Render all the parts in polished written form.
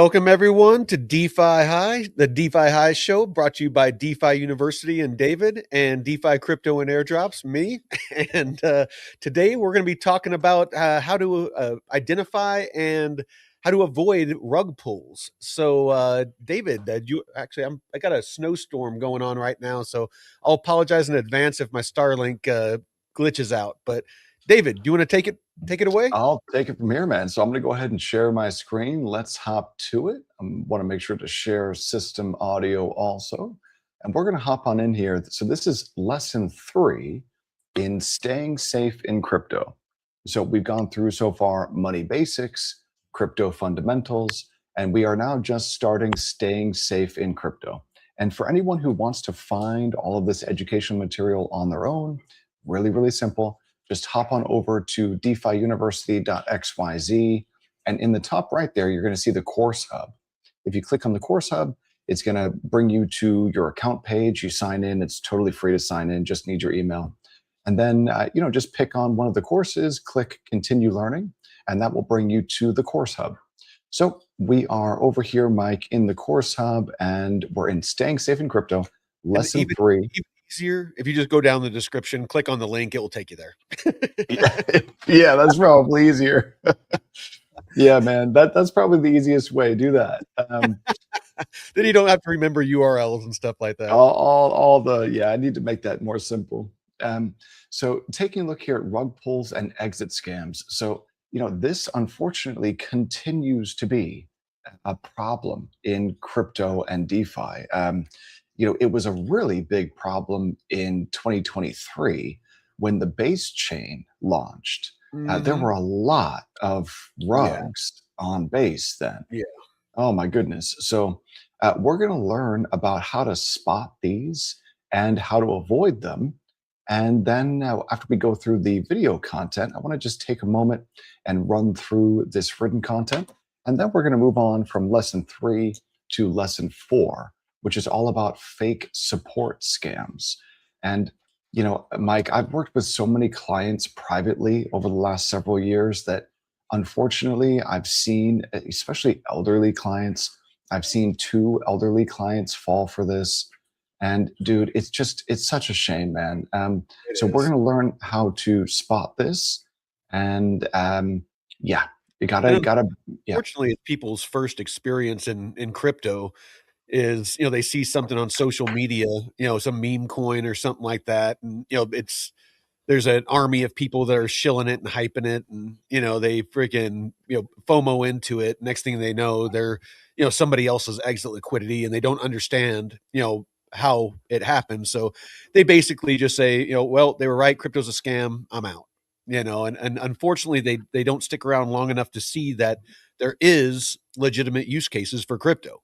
Welcome everyone to DeFi High, the DeFi High show brought to you by DeFi University and David and DeFi Crypto and Airdrops, me. And today we're going to be talking about how to identify and how to avoid rug pulls. So, David, I got a snowstorm going on right now, so I'll apologize in advance if my Starlink glitches out. But David, do you want to take it away? I'll take it from here, man. So I'm going to go ahead and share my screen. Let's hop to it. I want to make sure to share system audio also. And we're going to hop on in here. So this is lesson 3 in staying safe in crypto. So we've gone through so far money basics, crypto fundamentals, and we are now just starting staying safe in crypto. And for anyone who wants to find all of this educational material on their own, really, really simple. Just hop on over to defiuniversity.xyz. And in the top right there, you're going to see the course hub. If you click on the course hub, it's going to bring you to your account page. You sign in. It's totally free to sign in. Just need your email. And then, just pick on one of the courses, click continue learning, and that will bring you to the course hub. So we are over here, Mike, in the course hub, and we're in staying safe in crypto, lesson 3. Easier if you just go down the description, click on the link, it will take you there. Yeah, that's probably easier. Yeah, man, that's probably the easiest way. Do that. Then you don't have to remember URLs and stuff like that. I need to make that more simple. So taking a look here at rug pulls and exit scams. So, this unfortunately continues to be a problem in crypto and DeFi. It was a really big problem in 2023 when the base chain launched. There were a lot of rugs on base then. Yeah. Oh my goodness. So we're going to learn about how to spot these and how to avoid them. And then after we go through the video content, I want to just take a moment and run through this written content. And then we're going to move on from lesson 3 to lesson 4, which is all about fake support scams. And, Mike, I've worked with so many clients privately over the last several years that unfortunately I've seen, especially elderly clients, I've seen 2 elderly clients fall for this. And dude, it's such a shame, man. So we're going to learn how to spot this. And you gotta. Unfortunately, it's people's first experience in crypto is, they see something on social media, some meme coin or something like that. And, there's an army of people that are shilling it and hyping it. And, they freaking, FOMO into it. Next thing they know, they're, somebody else's exit liquidity and they don't understand, how it happened. So they basically just say, well, they were right. Crypto's a scam. I'm out, and unfortunately they don't stick around long enough to see that there is legitimate use cases for crypto.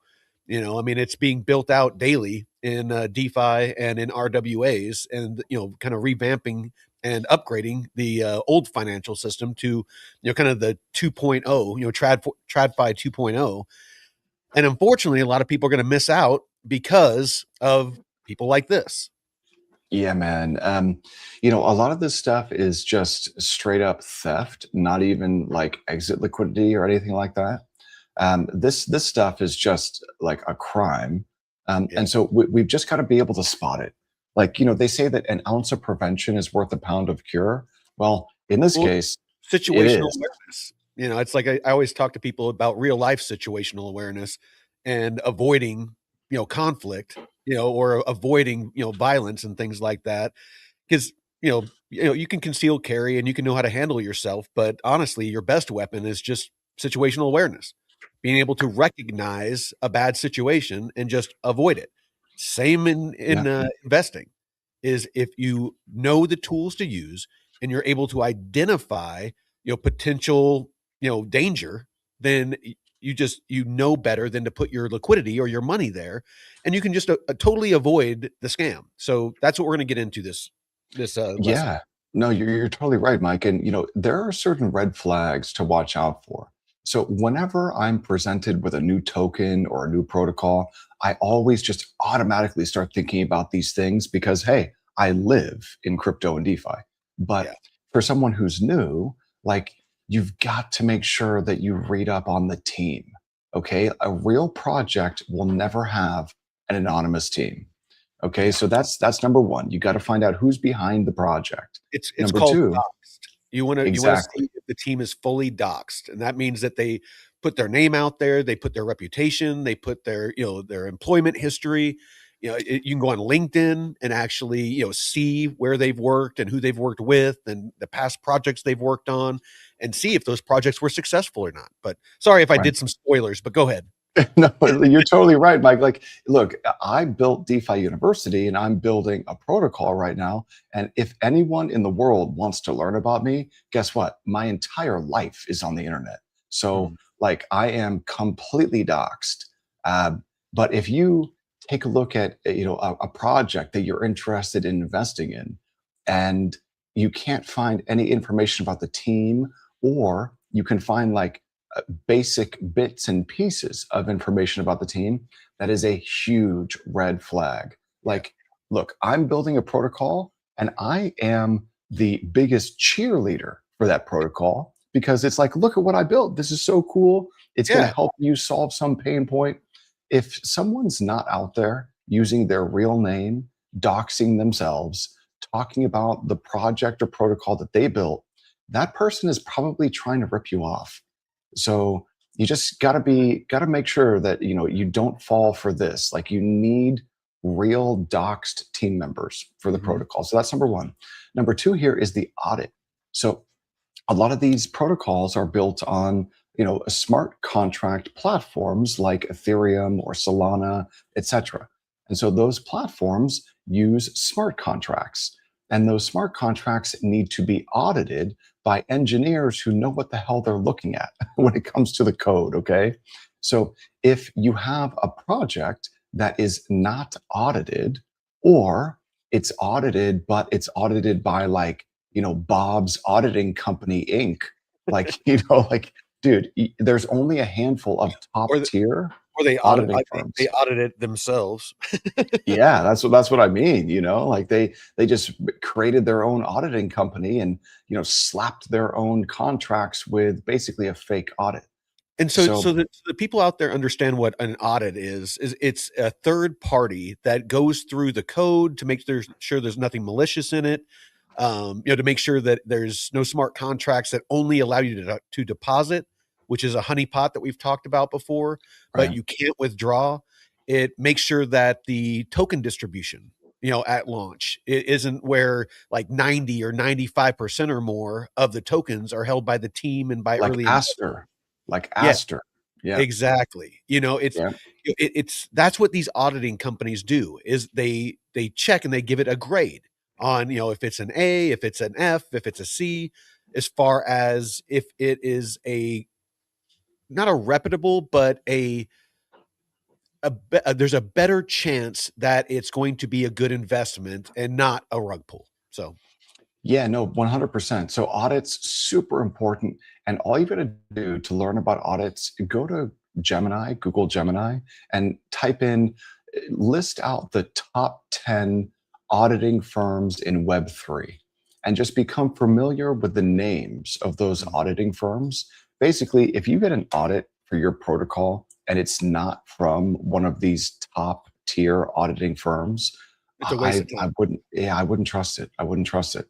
It's being built out daily in DeFi and in RWAs and, kind of revamping and upgrading the old financial system to, kind of the 2.0, TradFi 2.0. And unfortunately, a lot of people are going to miss out because of people like this. Yeah, man. A lot of this stuff is just straight up theft, not even like exit liquidity or anything like that. This stuff is just like a crime. And so we've just got to be able to spot it. Like, they say that an ounce of prevention is worth a pound of cure. Well, in this case, situational awareness. It's like I always talk to people about real life situational awareness and avoiding, conflict, or avoiding, violence and things like that. Because, you can conceal carry and you can know how to handle yourself. But honestly, your best weapon is just situational awareness, being able to recognize a bad situation and just avoid it. Same in investing is if you know the tools to use and you're able to identify, potential, danger, then you know better than to put your liquidity or your money there, and you can just totally avoid the scam. So that's what we're going to get into this lesson. Yeah, no, you're totally right, Mike. And there are certain red flags to watch out for. So whenever I'm presented with a new token or a new protocol, I always just automatically start thinking about these things because, hey, I live in crypto and DeFi. But for someone who's new, like, you've got to make sure that you read up on the team. Okay, a real project will never have an anonymous team. Okay, Yeah. so that's number one. You got to find out who's behind the project. It's Number called two, doxed. You wanna exactly. see if the team is fully doxed, and that means that they put their name out there, they put their reputation, they put their, their employment history. You can go on LinkedIn and actually, see where they've worked and who they've worked with and the past projects they've worked on and see if those projects were successful or not. But sorry if I Right. did some spoilers, but go ahead. No, you're totally right, Mike. Like, look, I built DeFi University and I'm building a protocol right now. And if anyone in the world wants to learn about me, guess what? My entire life is on the internet. So, Mhm. like, I am completely doxxed. Uh, but if you take a look at, a project that you're interested in investing in, and you can't find any information about the team, or you can find like basic bits and pieces of information about the team, that is a huge red flag. Yeah. Like, look, I'm building a protocol and I am the biggest cheerleader for that protocol because it's like, look at what I built. This is so cool. It's going to Yeah. help you solve some pain point. If someone's not out there using their real name, doxing themselves, talking about the project or protocol that they built, that person is probably trying to rip you off. So you just gotta make sure that you don't fall for this. Like, you need real doxed team members for the Mhm. protocol. So that's number one. Number two here is the audit. So a lot of these protocols are built on smart contract platforms like Ethereum or Solana, etc. And so those platforms use smart contracts, and those smart contracts need to be audited by engineers who know what the hell they're looking at when it comes to the code. Okay, so if you have a project that is not audited, or it's audited but it's audited by like Bob's Auditing Company Inc. Like, like, dude, there's only a handful of Or top the tier or they audit auditing I they firms. audit it themselves. Yeah, that's what I mean. Like they just created their own auditing company and slapped their own contracts with basically a fake audit. And so So the people out there understand what an audit is it's a third party that goes through the code to make sure there's nothing malicious in it. To make sure that there's no smart contracts that only allow you to deposit, which is a honeypot that we've talked about before, but right, you can't withdraw. It makes sure that the token distribution, at launch, it isn't where like 90 or 95% or more of the tokens are held by the team and by like early investors. Aster, like Yeah, Aster. Yeah, exactly. yeah. It's that's what these auditing companies do is they check and they give it a grade on, if it's an A, if it's an F, if it's a C, as far as if it is a not a reputable, but there's a better chance that it's going to be a good investment and not a rug pull. So, Yeah, no, 100%. So audits super important, and all you got to do to learn about audits, go to Gemini, Google Gemini, and type in, list out the top 10 auditing firms in Web3, and just become familiar with the names of those mm, auditing firms. Basically, if you get an audit for your protocol and it's not from one of these top tier auditing firms, it's a waste of time. I wouldn't trust it. I wouldn't trust it.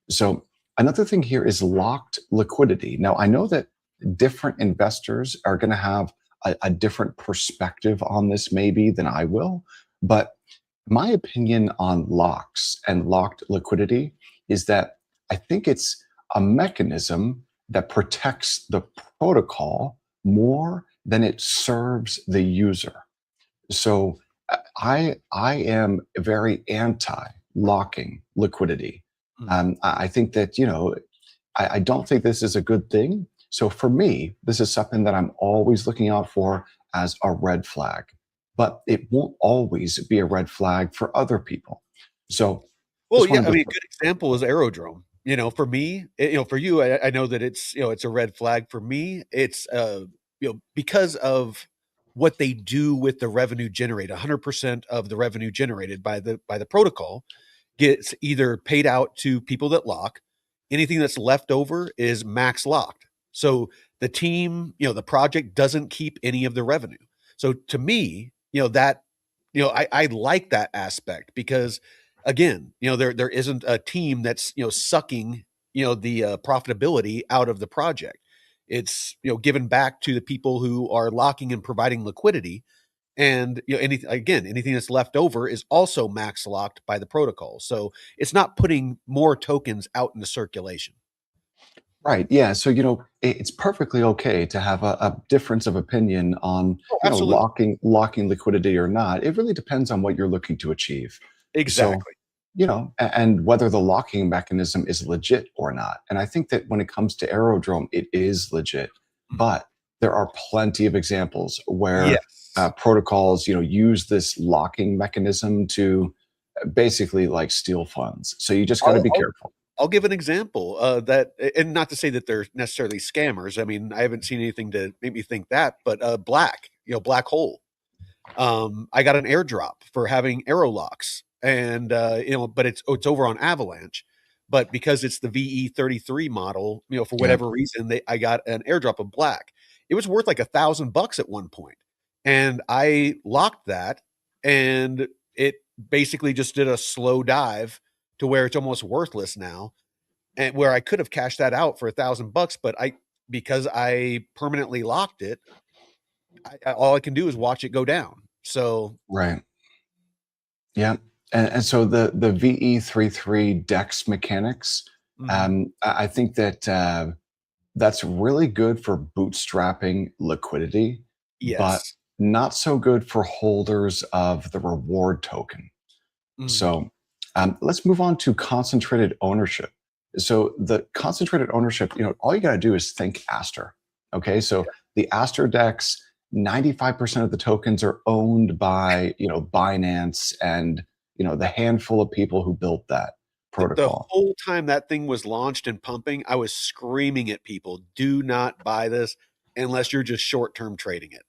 So another thing here is locked liquidity. Now, I know that different investors are going to have a different perspective on this, maybe, than I will. But my opinion on locks and locked liquidity is that I think it's a mechanism that protects the protocol more than it serves the user. So I am very anti locking liquidity. Mm. I think that I don't think this is a good thing. So for me, this is something that I'm always looking out for as a red flag. But it won't always be a red flag for other people. So Well, just yeah, wanted I to mean, a good example is Aerodrome. For me, for you, I know that it's a red flag. For me, it's because of what they do with the revenue generated. 100% of the revenue generated by the protocol gets either paid out to people that lock. Anything that's left over is max locked. So the team, the project doesn't keep any of the revenue. So to me, that, I like that aspect because again, there isn't a team that's, sucking, the profitability out of the project. It's, given back to the people who are locking and providing liquidity. And anything that's left over is also max locked by the protocol. So it's not putting more tokens out into circulation. Right. Yeah. So, it's perfectly okay to have a difference of opinion on, Oh, absolutely. locking liquidity or not. It really depends on what you're looking to achieve. So, Exactly. and whether the locking mechanism is legit or not. And I think that when it comes to Aerodrome, it is legit. Mhm. But there are plenty of examples where Yes. protocols, use this locking mechanism to basically like steal funds. So you just got to I'll be I'll careful. I'll give an example, and not to say that they're necessarily scammers. I mean, I haven't seen anything to make me think that, but, Black Hole. I got an airdrop for having arrow locks, and but it's over on Avalanche. But because it's the VE33 model, for Yeah. whatever reason, I got an airdrop of black. It was worth like $1,000 at one point, and I locked that, and it basically just did a slow dive to where it's almost worthless now, and where I could have cashed that out for $1,000, but because I permanently locked it, all I can do is watch it go down. So Right. Yeah. And so the VE33 DEX mechanics, mhm. I think that that's really good for bootstrapping liquidity, but Yes. not so good for holders of the reward token. Mhm. So let's move on to concentrated ownership. So the concentrated ownership, all you got to do is think Aster. Okay, so Yeah. the Aster DEX, 95% of the tokens are owned by Binance and the handful of people who built that The protocol. whole time that thing was launched and pumping, I was screaming at people, "Do not buy this unless you're just short-term trading it."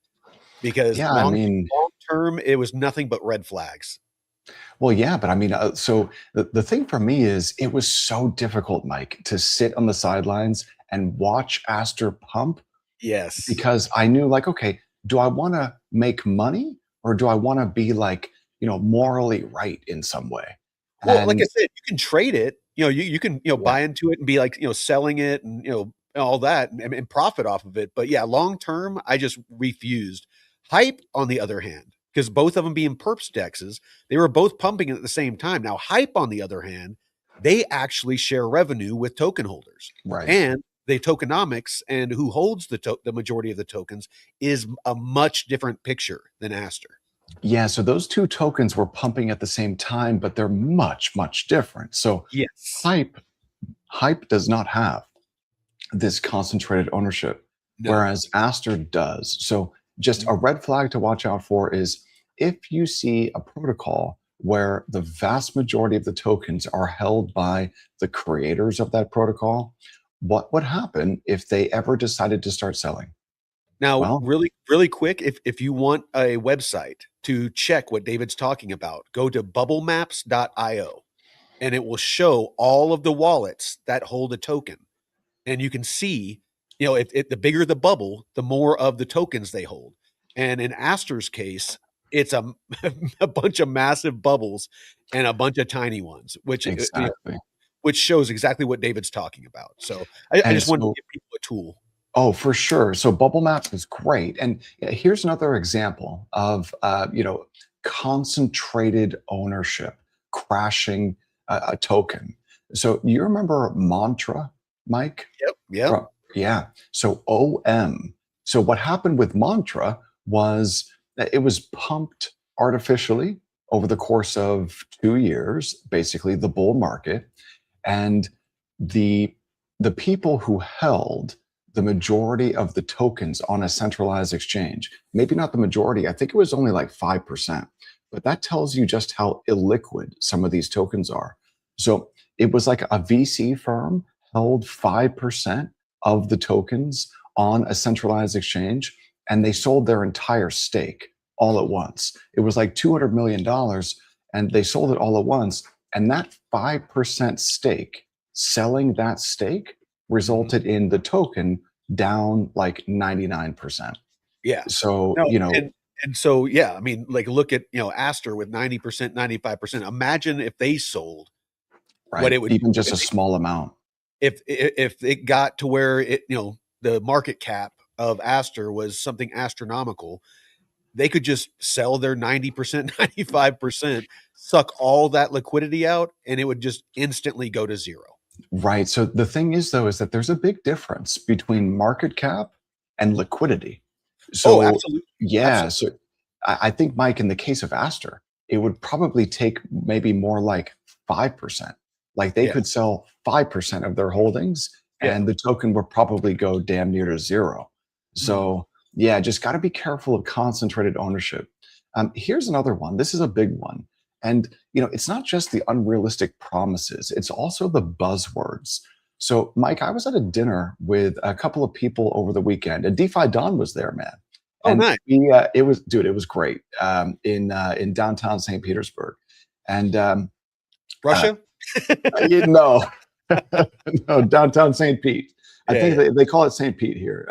Because Yeah, I mean, long term, it was nothing but red flags. well, yeah, but I mean, so the thing for me is it was so difficult, Mike, to sit on the sidelines and watch Aster pump Yes. because I knew like, okay, do I want to make money or do I want to be like, morally right in some way? Well, like I And said, you can trade it. You can, yeah, buy into it and be like, selling it and, all that and profit off of it. But yeah, long term, I just refused. Hype, on the other hand, because both of them being perps dexes, they were both pumping at the same time. Now, Hype, on the other hand, they actually share revenue with token holders, right. and the tokenomics and who holds the majority of the tokens is a much different picture than Aster. Yeah, so those two tokens were pumping at the same time, but they're much, much different. So Yes. hype, hype does not have this concentrated ownership, No. whereas Aster does. So, just a Mhm. red flag to watch out for is if you see a protocol where the vast majority of the tokens are held by the creators of that protocol, what would happen if they ever decided to start selling? Now, Well, really, really quick, if you want a website to check what David's talking about, go to bubblemaps.io and it will show all of the wallets that hold a token. And you can see, if the bigger the bubble, the more of the tokens they hold. And in Aster's case, it's a bunch of massive bubbles and a bunch of tiny ones, exactly. which shows exactly what David's talking about. So I And just wanted to so give people a tool. oh, for sure. So bubble maps is great. And here's another example of concentrated ownership crashing a token. So you remember Mantra, Mike? Yep. Yep. Yeah. So OM. So what happened with Mantra was that it was pumped artificially over the course of 2 years, basically the bull market, and the the people who held the majority of the tokens on a centralized exchange, maybe not the majority, I think it was only like 5%, but that tells you just how illiquid some of these tokens are. So it was like a VC firm held 5% of the tokens on a centralized exchange, and they sold their entire stake all at once. It was like $200 million, and they sold it all at once. And that 5% stake, selling that stake Mhm. resulted in the token down like 99%. Yeah. So, No, and so, yeah, I mean, like, look at, Aster with 90%, 95%. Imagine if they sold what right, it would even do just a small amount. if it got to where the market cap of Aster was something astronomical, they could just sell their 90%, 95%, suck all that liquidity out, and it would just instantly go to zero. Right. So the thing is, though, is that there's a big difference between market cap and liquidity. Oh, So, absolutely. yeah. Absolutely. So I think, Mike, in the case of Aster, it would probably take maybe more like 5%. Like they Yeah. could sell 5% of their holdings Yeah. and the token would probably go damn near to zero. Mhm. So, yeah, just got to be careful of concentrated ownership. Here's another one. This is a big one. And it's not just the unrealistic promises, it's also the buzzwords. So, Mike, I was at a dinner with a couple of people over the weekend, and DeFi Don was there, man. Oh, And nice. it was, dude, it was great in downtown St. Petersburg. And uh, Russia? no, no, downtown St. Pete. I Yeah, think yeah. they call it St. Pete here.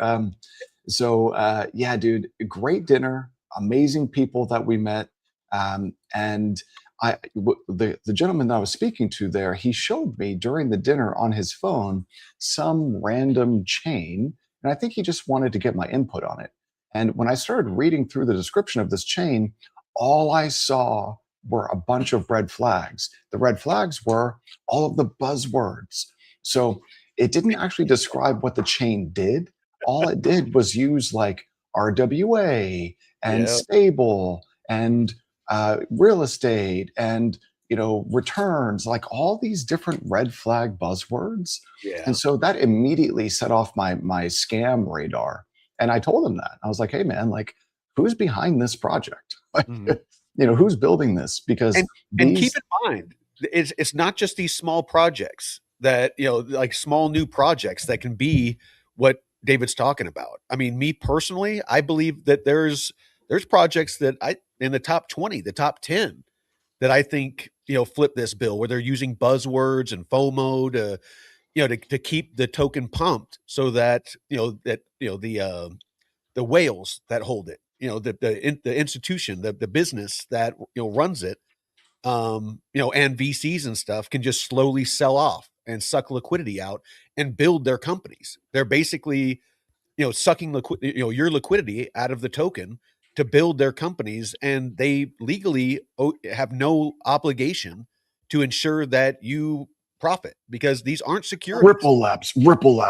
Yeah, dude, great dinner, amazing people that we met, and the gentleman that I was speaking to there, he showed me during the dinner on his phone some random chain, and I think he just wanted to get my input on it. And when I started reading through the description of this chain, all I saw were a bunch of red flags. The red flags were all of the buzzwords. So it didn't actually describe what the chain did. All it did was use like RWA and Yeah, stable and real estate and returns, like all these different red flag buzzwords. And yeah. so that immediately set off my scam radar. And I told him that. I was like, hey man, like who's behind this project? Like, Mhm. who's building this? Because And keep these in mind, it's not just these small projects that, like small new projects that can be what David's talking about. I mean, me personally, I believe that there's projects that I in the top 20, the top 10 that I think, flip this bill where they're using buzzwords and FOMO to, to keep the token pumped so that, the whales that hold it, the institution, the business that runs it, and VCs and stuff can just slowly sell off and suck liquidity out and build their companies. They're basically, sucking your liquidity out of the token to build their companies, and they legally have no obligation to ensure that you profit because these aren't securities. Ripple Labs, Ripple.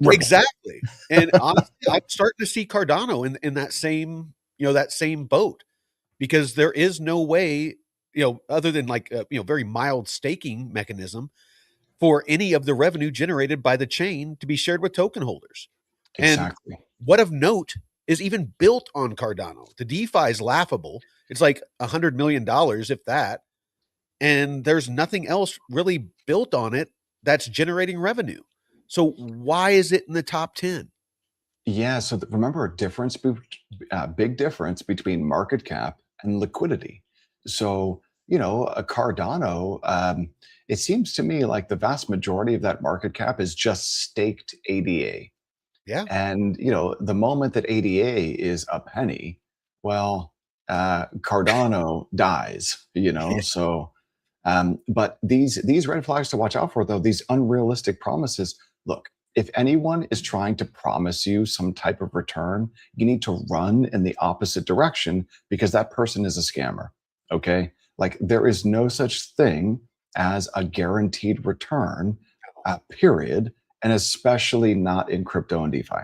Exactly. And honestly, I'm starting to see Cardano in that same boat because there is no way, other than like a, very mild staking mechanism for any of the revenue generated by the chain to be shared with token holders. And Exactly. what of note is even built on Cardano? The DeFi is laughable. It's like $100 million, if that. And there's nothing else really built on it that's generating revenue. So why is it in the top 10? Yeah. So remember a big difference between market cap and liquidity. So, a Cardano, it seems to me like the vast majority of that market cap is just staked ADA. Yeah. And, the moment that ADA is a penny, well, Cardano dies, so but these red flags to watch out for, though, these unrealistic promises. Look, if anyone is trying to promise you some type of return, you need to run in the opposite direction because that person is a scammer. Okay, like there is no such thing as a guaranteed return, period, and especially not in crypto and DeFi.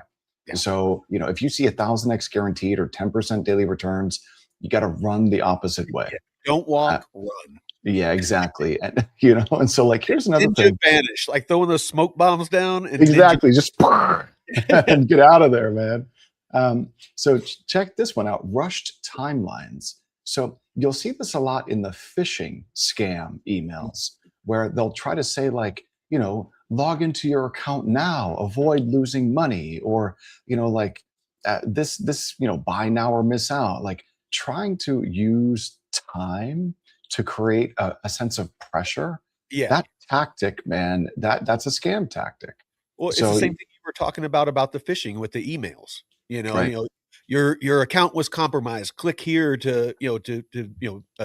Yeah. So if you see 1,000x guaranteed or 10% daily returns, you got to run the opposite way. Yeah. Don't Uh, walk, run. yeah, exactly. And and so like here's another Ninja thing. vanish, like throwing those smoke bombs down and ninja. Exactly. Just and get out of there, man. So check this one out. Rushed timelines. So you'll see this a lot in the phishing scam emails where they'll try to say like, log into your account now, avoid losing money, or like this, buy now or miss out. Like trying to use time to create a sense of pressure. Yeah. That tactic, man, that's a scam tactic. Well, it's the So same thing were talking about the phishing with the emails. Right. Your account was compromised. Click here to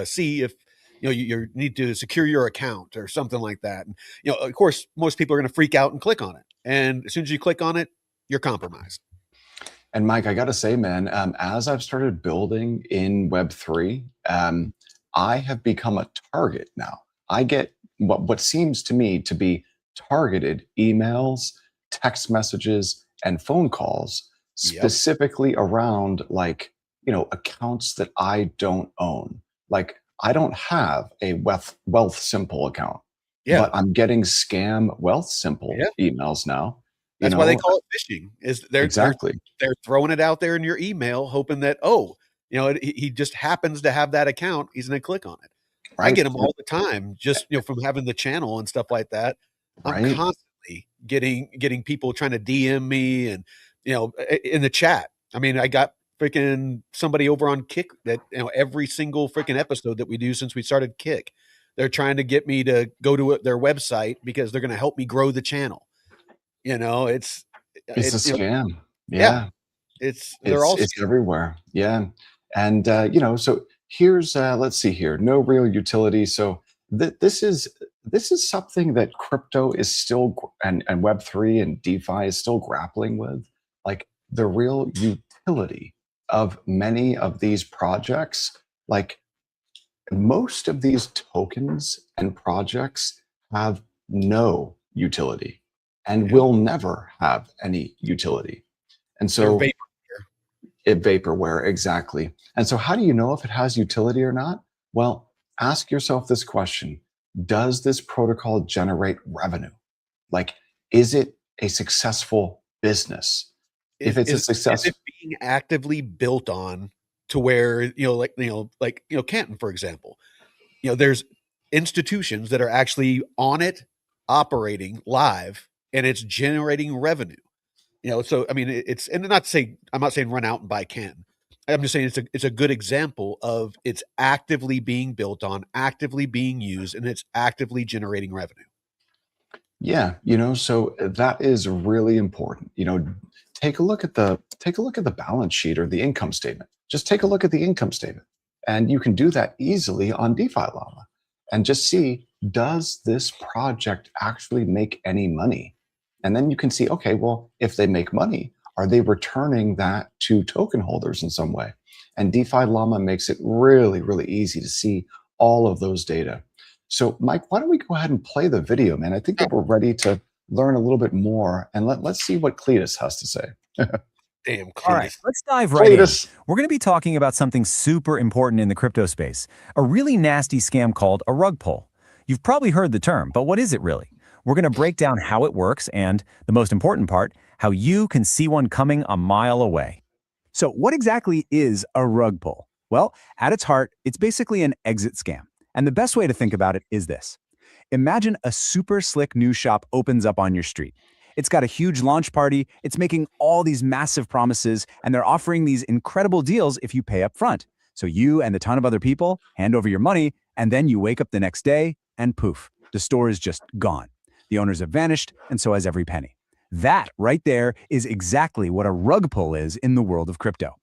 see if you need to secure your account or something like that. And of course, most people are going to freak out and click on it. And as soon as you click on it, you're compromised. And Mike, I got to say, man, as I've started building in Web3, I have become a target now. I get what seems to me to be targeted emails, text messages, and phone calls Yep. specifically around accounts that I don't own. Like I don't have a Wealth Simple account, Yeah. but I'm getting scam Wealth Simple Yeah. emails now. You That's why they know, call it phishing. Is exactly. they're throwing it out there in your email, hoping that he just happens to have that account. He's going to click on it. I Right. get them all the time, just from having the channel and stuff like that. I'm Right. constantly getting people trying to DM me and in the chat. I mean, I got freaking somebody over on Kick that every single freaking episode that we do since we started Kick, they're trying to get me to go to their website because they're going to help me grow the channel. It's It's a it's scam. yeah, Yeah. they're all It's scams. everywhere. Yeah. And so here's let's see here. No real utility. So this is something that crypto is still and Web3 and DeFi is still grappling with. Like the real utility of many of these projects. Like most of these tokens and projects have no utility and Yep. will never have any utility. And They're so vapor. vaporware, exactly. And so how do you know if it has utility or not? Well, ask yourself this question. Does this protocol generate revenue? Like, is it a successful business? If it's a Is success, it being actively built on to where, Canton, for example, there's institutions that are actually on it, operating live, and it's generating revenue. So I mean, it's and not to say I'm not saying run out and buy Canton. I'm just saying it's a good example of it's actively being built on, actively being used, and it's actively generating revenue. yeah, so that is really important. Take a look at the balance sheet or the income statement. Just take a look at the income statement. And you can do that easily on DeFi Llama and just see, does this project actually make any money? And then you can see, okay, well, if they make money, are they returning that to token holders in some way? And DeFi Llama makes it really, really easy to see all of those data. So, Mike, why don't we go ahead and play the video, man? I think that we're ready to learn a little bit more, and let's see what Cletus has to say. Damn, All right, Cletus. let's dive right in. Cletus, We're going to be talking about something super important in the crypto space, a really nasty scam called a rug pull. You've probably heard the term, but what is it really? We're going to break down how it works and, the most important part, how you can see one coming a mile away. So what exactly is a rug pull? Well, at its heart, it's basically an exit scam. And the best way to think about it is this. Imagine a super slick new shop opens up on your street. It's got a huge launch party, it's making all these massive promises, and they're offering these incredible deals if you pay up front. So you and a ton of other people hand over your money, and then you wake up the next day, and poof, the store is just gone. The owners have vanished, and so has every penny. That right there is exactly what a rug pull is in the world of crypto.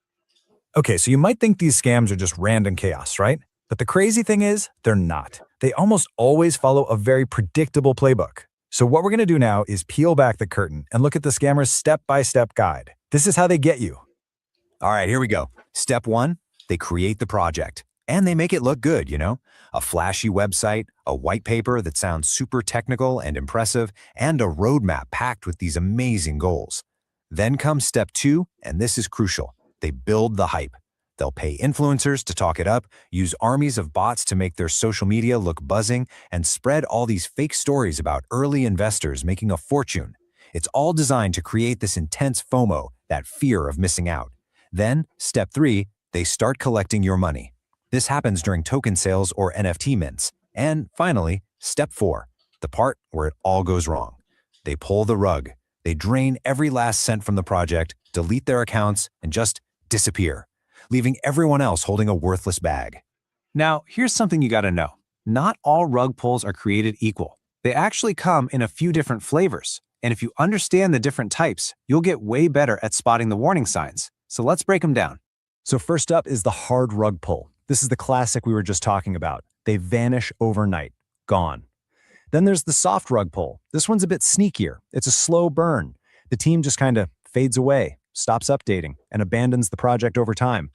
Okay, so you might think these scams are just random chaos, right? But the crazy thing is, they're not. They almost always follow a very predictable playbook. So what we're going to do now is peel back the curtain and look at the scammer's step-by-step guide. This is how they get you. All right, here we go. Step one, they create the project. And they make it look good, A flashy website, a white paper that sounds super technical and impressive, and a roadmap packed with these amazing goals. Then comes step two, and this is crucial. They build the hype. They'll pay influencers to talk it up, use armies of bots to make their social media look buzzing, and spread all these fake stories about early investors making a fortune. It's all designed to create this intense FOMO, that fear of missing out. Then, step three, they start collecting your money. This happens during token sales or NFT mints. And finally, step four, the part where it all goes wrong. They pull the rug. They drain every last cent from the project, delete their accounts, and just disappear, leaving everyone else holding a worthless bag. Now, here's something you got to know. Not all rug pulls are created equal. They actually come in a few different flavors. And if you understand the different types, you'll get way better at spotting the warning signs. So let's break them down. So first up is the hard rug pull. This is the classic we were just talking about. They vanish overnight, gone. Then there's the soft rug pull. This one's a bit sneakier. It's a slow burn. The team just kind of fades away, stops updating, and abandons the project over time.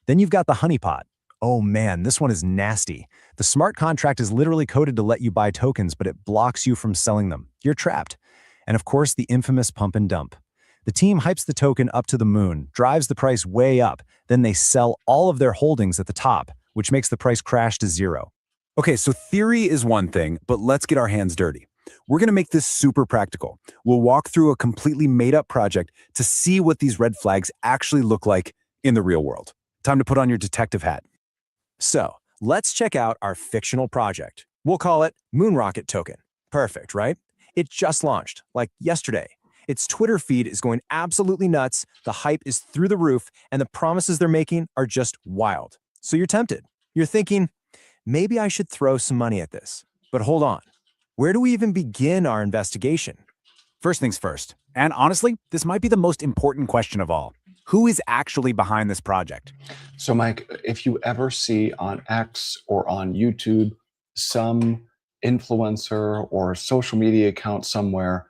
Then you've got the honeypot. Oh man, this one is nasty. The smart contract is literally coded to let you buy tokens, but it blocks you from selling them. You're trapped. And of course, the infamous pump and dump. The team hypes the token up to the moon, drives the price way up, then they sell all of their holdings at the top, which makes the price crash to zero. Okay, so theory is one thing, but let's get our hands dirty. We're going to make this super practical. We'll walk through a completely made-up project to see what these red flags actually look like in the real world. Time to put on your detective hat. So, let's check out our fictional project. We'll call it Moonrocket Token. Perfect, right? It just launched, like yesterday. Its Twitter feed is going absolutely nuts, the hype is through the roof, and the promises they're making are just wild. So you're tempted. You're thinking, maybe I should throw some money at this. But hold on. Where do we even begin our investigation? First things first, and honestly, this might be the most important question of all. Who is actually behind this project? So, Mike, if you ever see on X or on YouTube some influencer or social media account somewhere,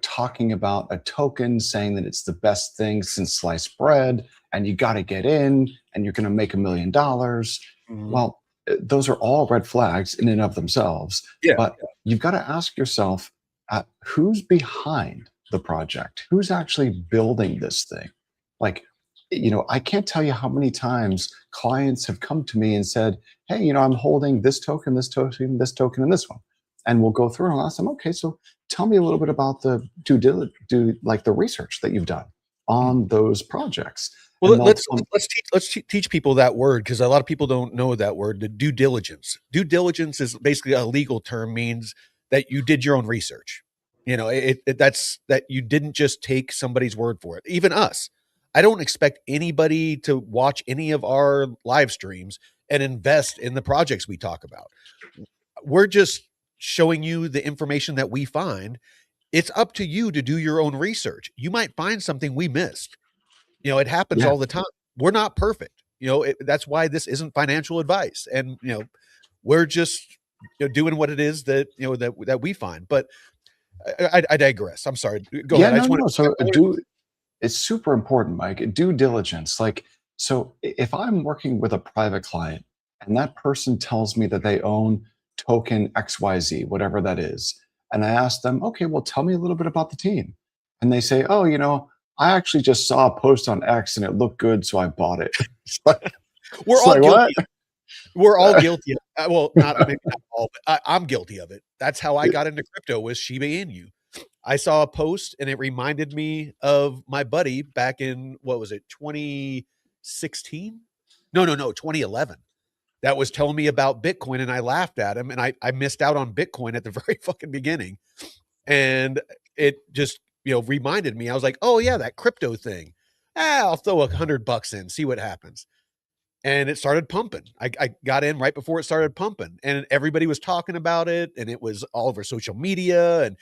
talking about a token, saying that it's the best thing since sliced bread, and you got to get in, and you're going to make $1 million. Well, those are all red flags in and of themselves. Yeah. But you've got to ask yourself, who's behind the project? Who's actually building this thing? Like, I can't tell you how many times clients have come to me and said, hey, I'm holding this token, this token, this token, and this one. And we'll go through and I'll ask them, okay, so tell me a little bit about the the research that you've done on those projects. Well, And let's teach people that word, because a lot of people don't know that word, the due diligence. Due diligence is basically a legal term, means that you did your own research. That's that you didn't just take somebody's word for it. Even us. I don't expect anybody to watch any of our live streams and invest in the projects we talk about. We're just showing you the information that we find. It's up to you to do your own research. You might find something we missed. It happens all the time. We're not perfect. That's why this isn't financial advice. And, we're just doing what it is that, that we find. But I digress. I'm sorry. Go ahead. It's super important, Mike. Due diligence. So if I'm working with a private client and that person tells me that they own token XYZ, whatever that is, and I ask them, okay, well, tell me a little bit about the team. And they say, oh, I actually just saw a post on X and it looked good, so I bought it. We're all guilty. We're all guilty. Well, maybe not all, but I'm guilty of it. That's how I got into crypto, was Shiba Inu. I saw a post and it reminded me of my buddy back in, what was it, 2016? No, 2011. That was telling me about Bitcoin, and I laughed at him, and I missed out on Bitcoin at the very fucking beginning. And it just, reminded me. I was like, oh yeah, that crypto thing. I'll throw $100 in, see what happens. And it started pumping. I got in right before it started pumping, and everybody was talking about it, and it was all over social media, and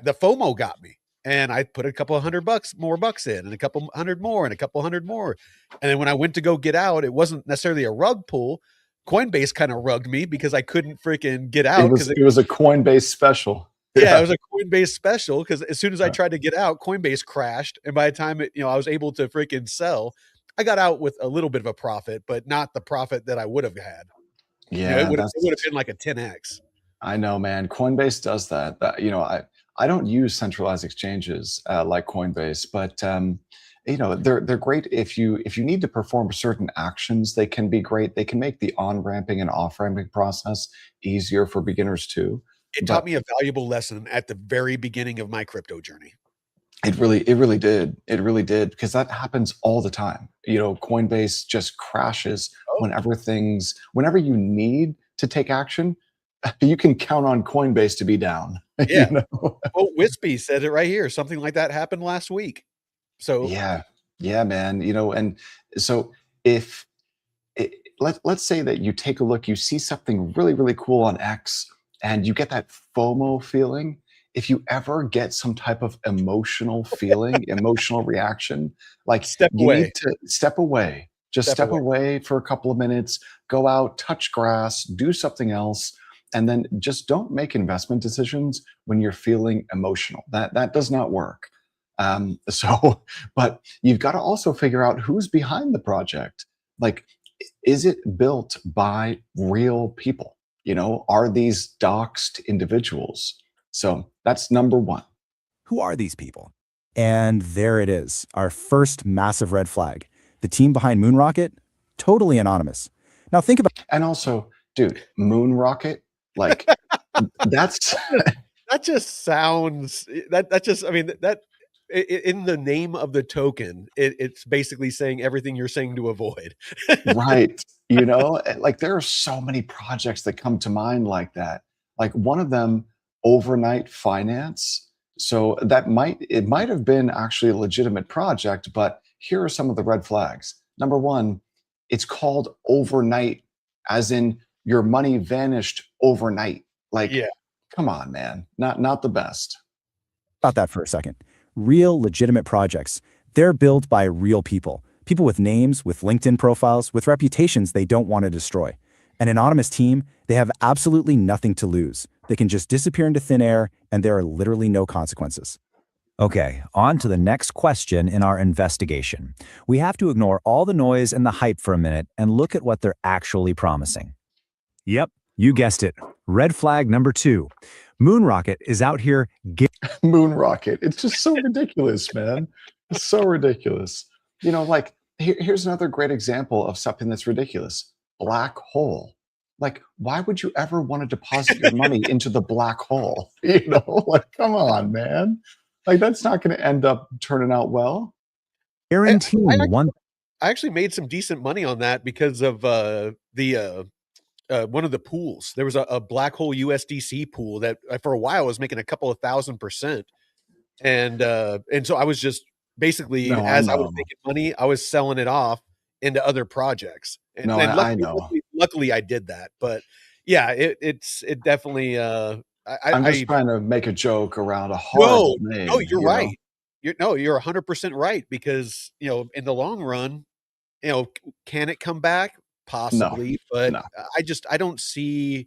the FOMO got me, and I put a couple of $100 more bucks in, and a couple hundred more, and a couple hundred more. And then when I went to go get out, it wasn't necessarily a rug pull. Coinbase kind of rugged me because I couldn't freaking get out. It was a Coinbase special. Yeah, it was a Coinbase special, because as soon as I tried to get out, Coinbase crashed. And by the time I was able to freaking sell, I got out with a little bit of a profit, but not the profit that I would have had. Yeah, it would have been like a 10x. I know, man. Coinbase does that. I don't use centralized exchanges like Coinbase, but they're great if you need to perform certain actions. They can be great. They can make the on-ramping and off-ramping process easier for beginners too. It taught me a valuable lesson at the very beginning of my crypto journey. It really did. It really did, because that happens all the time. Coinbase just crashes whenever you need to take action. You can count on Coinbase to be down. Yeah. Well, Wispy said it right here. Something like that happened last week. So yeah, man. And so let's say that you take a look, you see something really, really cool on X, and you get that FOMO feeling. if you ever get some type of emotional feeling, emotional reaction, like Step you away. need to step away. Just Step step away. away for a couple of minutes, go out, touch grass, do something else, and then just don't make investment decisions when you're feeling emotional. That does not work. So, but you've got to also figure out who's behind the project. Like, is it built by real people? Are these doxed individuals? So that's number one. Who are these people? And there it is, our first massive red flag. The team behind Moonrocket, totally anonymous. Now think about And also, dude, moon rocket, like that's That just sounds that just I mean that in the name of the token, it's basically saying everything you're saying to avoid. right. Like there are so many projects that come to mind like that. Like one of them, overnight finance. So it might have been actually a legitimate project, but here are some of the red flags. Number one, it's called overnight, as in your money vanished overnight. Like, Yeah. come on, man. Not the best. that for a second. Real, legitimate projects. They're built by real people. People with names, with LinkedIn profiles, with reputations they don't want to destroy. An anonymous team, they have absolutely nothing to lose. They can just disappear into thin air, and there are literally no consequences. Okay, on to the next question in our investigation. We have to ignore all the noise and the hype for a minute and look at what they're actually promising. Yep, you guessed it. Red flag number 2. Moonrocket is out here Moon rocket. It's just so ridiculous, man. It's so ridiculous. Like here's another great example of something that's ridiculous. Black hole. Like, why would you ever want to deposit your money into the black hole? Like, come on, man. Like, that's not going to end up turning out well. I guaranteeing one. I actually made some decent money on that because of the one of the pools. There was a black hole USDC pool that for a while was making a couple of 1,000%. And so I was just basically, No, I as I was know. making money, I was selling it off into other projects. And, No, and I luckily, know. luckily I did that. But yeah, it definitely I'm just I trying to make a joke around a no, horrible no, name, you're right. You're 100% right because, in the long run, can it come back? No, Possibly, but no. I don't see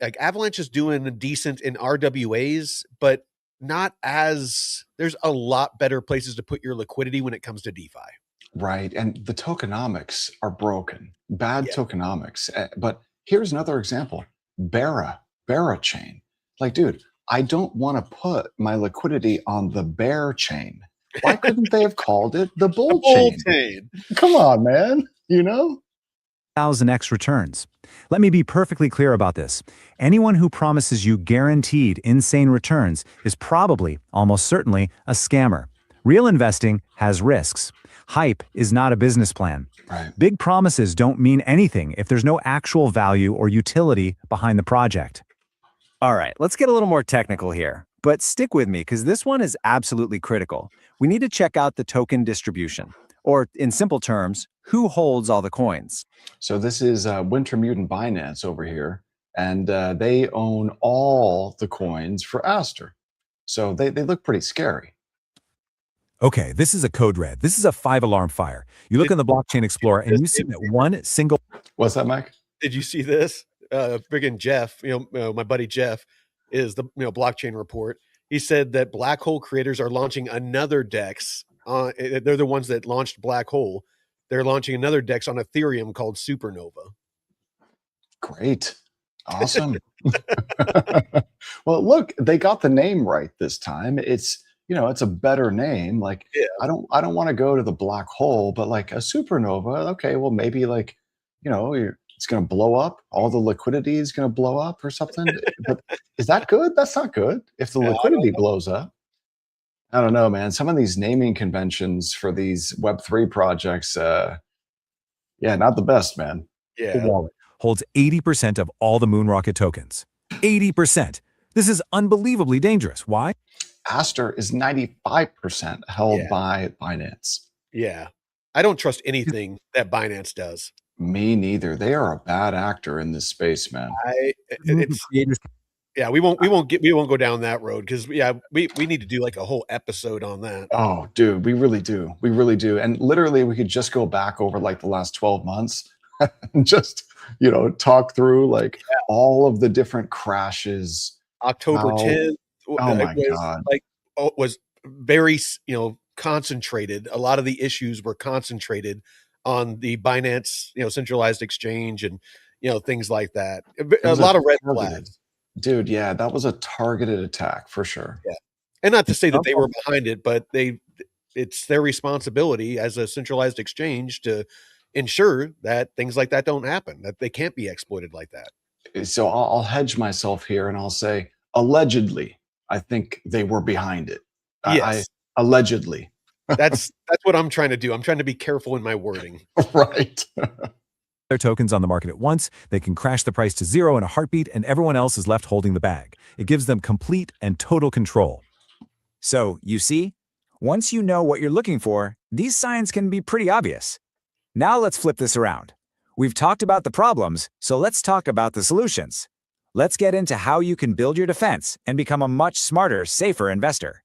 like Avalanche is doing decent in RWAs, but not as there's a lot better places to put your liquidity when it comes to DeFi. Right. And the tokenomics are broken, bad Yeah. tokenomics. But here's another example. Bera chain. Like, dude, I don't want to put my liquidity on the bear chain. Why couldn't they have called it the A bull bull chain? chain. Come on, man. 1,000x returns. Let me be perfectly clear about this. Anyone who promises you guaranteed insane returns is probably, almost certainly, a scammer. Real investing has risks. Hype is not a business plan. Right. Big promises don't mean anything if there's no actual value or utility behind the project. All right, let's get a little more technical here. But stick with me because this one is absolutely critical. We need to check out the token distribution. Or, in simple terms, who holds all the coins? So this is Winter Mutant Binance over here, and they own all the coins for Aster. So they look pretty scary. Okay, this is a code red. This is a 5-alarm fire. You look in the blockchain explorer and you see that one single. What's that, Mike? Did you see this? Friggin' Jeff, my buddy Jeff is the blockchain report. He said that black hole creators are launching another DEX. They're the ones that launched Black Hole. They're launching another DEX on Ethereum called Supernova. Great. Awesome. Well, look, they got the name right this time. It's a better name. Like, Yeah. I don't want to go to the black hole, but like a supernova, okay, well maybe like, it's going to blow up. All the liquidity is going to blow up or something. But is that good? That's not good. If the Yeah, liquidity blows up, I don't know, man. Some of these naming conventions for these Web3 projects, yeah, not the best, man. yeah. Wallet holds 80% of all the Moonrocket tokens. 80%. This is unbelievably dangerous. Why? Aster is 95% held Yeah. by Binance. Yeah. I don't trust anything that Binance does. Me neither. They are a bad actor in this space, man. It's Yeah, we won't go down that road because yeah, we need to do like a whole episode on that. Oh, dude, we really do. We really do. And literally, we could just go back over like the last 12 months and just, talk through like all of the different crashes. October How, 10th, oh it my was God. like was very concentrated. A lot of the issues were concentrated on the Binance, centralized exchange and things like that. It A was a lot of red targeted, flags. dude. Yeah, that was a targeted attack for sure. Yeah. And not to say that Sounds they like were behind it, but it's their responsibility as a centralized exchange to ensure that things like that don't happen, that they can't be exploited like that. So I'll hedge myself here and I'll say allegedly, I think they were behind it. I Yes. allegedly, That's what I'm trying to do. I'm trying to be careful in my wording. right? their tokens on the market at once, they can crash the price to zero in a heartbeat, and everyone else is left holding the bag. It gives them complete and total control. So, you see, once you know what you're looking for, these signs can be pretty obvious. Now let's flip this around. We've talked about the problems, so let's talk about the solutions. Let's get into how you can build your defense and become a much smarter, safer investor.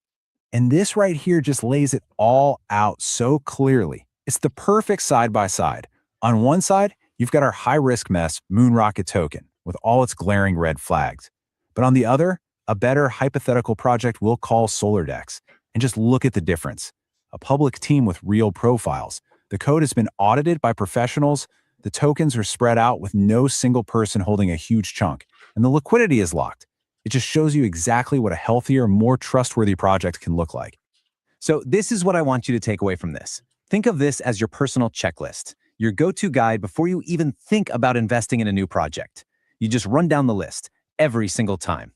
And this right here just lays it all out so clearly. It's the perfect side-by-side. On one side, you've got our high-risk mess, Moonrocket token, with all its glaring red flags. But on the other, a better hypothetical project we'll call SolarDex. And just look at the difference. A public team with real profiles. The code has been audited by professionals. The tokens are spread out with no single person holding a huge chunk. And the liquidity is locked. It just shows you exactly what a healthier, more trustworthy project can look like. So this is what I want you to take away from this. Think of this as your personal checklist, your go-to guide before you even think about investing in a new project. You just run down the list every single time.